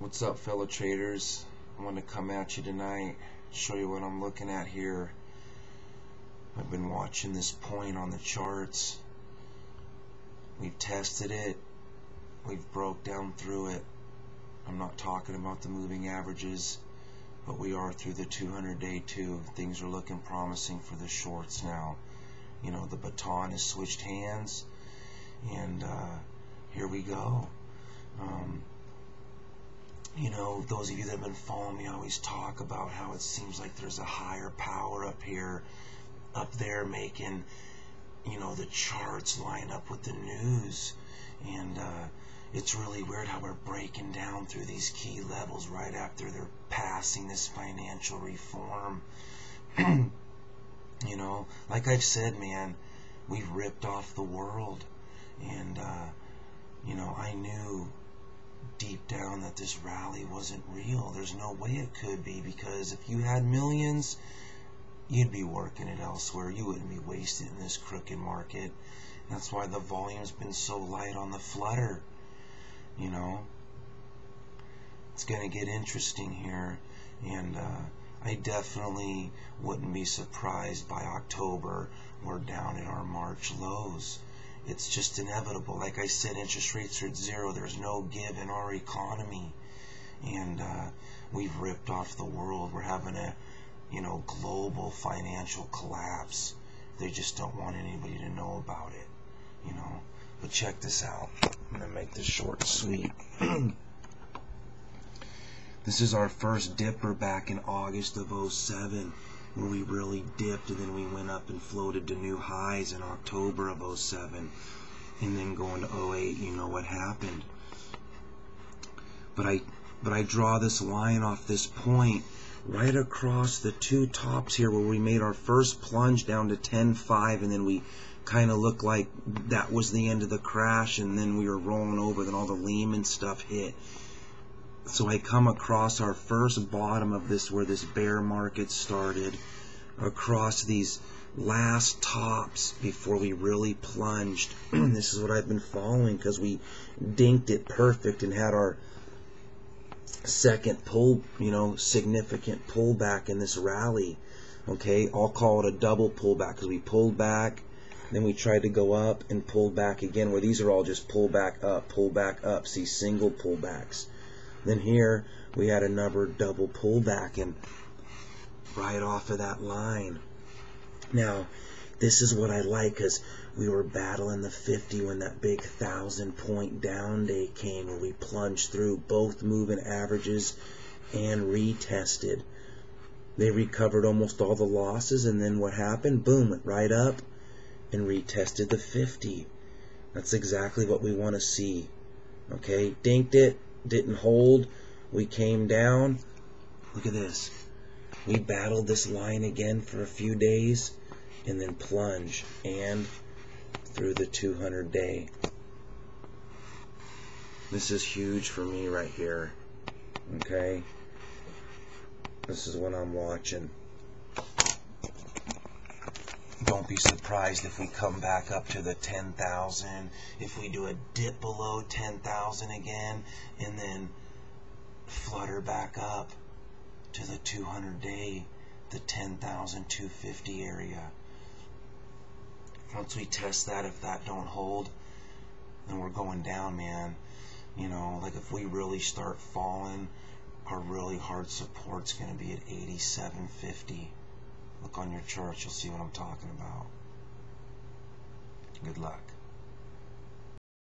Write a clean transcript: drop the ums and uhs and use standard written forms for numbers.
What's up, fellow traders? I want to come at you tonight, show you what I'm looking at here. I've been watching this point on the charts. We've tested it. We've broke down through it. I'm not talking about the moving averages, but we are through the 200-day too. Things are looking promising for the shorts now. You know, the baton has switched hands, and here we go. You know, those of you that have been following me always talk about how it seems like there's a higher power up here, up there, making, you know, the charts line up with the news. And it's really weird how we're breaking down through these key levels right after they're passing this financial reform. You know, like I've said, man, we've ripped off the world. And, you know, I knew deep down that this rally wasn't real. There's no way it could be, because if you had millions, you'd be working it elsewhere. You wouldn't be wasted in this crooked market. That's why the volume's been so light on the flutter. You know, it's gonna get interesting here, and I definitely wouldn't be surprised by October we're down at our March lows. It's just inevitable. Like I said, interest rates are at zero. There's no give in our economy. And we've ripped off the world. We're having a, you know, global financial collapse. They just don't want anybody to know about it, you know. But check this out. I'm going to make this short and sweet. This is our first dipper back in August of 07. Where we really dipped, and then we went up and floated to new highs in October of 07, and then going to 08, you know what happened. But I draw this line off this point right across the two tops here, where we made our first plunge down to 10.5, and then we kind of looked like that was the end of the crash, and then we were rolling over, then all the Lehman stuff hit. So I come across our first bottom of this, where this bear market started, across these last tops before we really plunged. This is what I've been following, because we dinked it perfect and had our second pull, you know, significant pullback in this rally. Okay, I'll call it a double pullback, because we pulled back, then we tried to go up and pulled back again, where these are all just pull back up, see, single pullbacks. Then here we had another double pullback, and right off of that line. Now, this is what I like, because we were battling the 50 when that big 1,000-point down day came, where we plunged through both moving averages and retested. They recovered almost all the losses, and then what happened? Boom, went right up and retested the 50. That's exactly what we want to see. Okay, dinked it. Didn't hold. We came down. Look at this. We battled this line again for a few days, and then plunge and through the 200-day. This is huge for me right here. Okay, this is what I'm watching. Don't be surprised if we come back up to the 10,000, if we do a dip below 10,000 again, and then flutter back up to the 200-day, the 10,250 area. Once we test that, if that don't hold, then we're going down, man. You know, like if we really start falling, our really hard support's going to be at 87.50. Look on your charts, you'll see what I'm talking about. Good luck.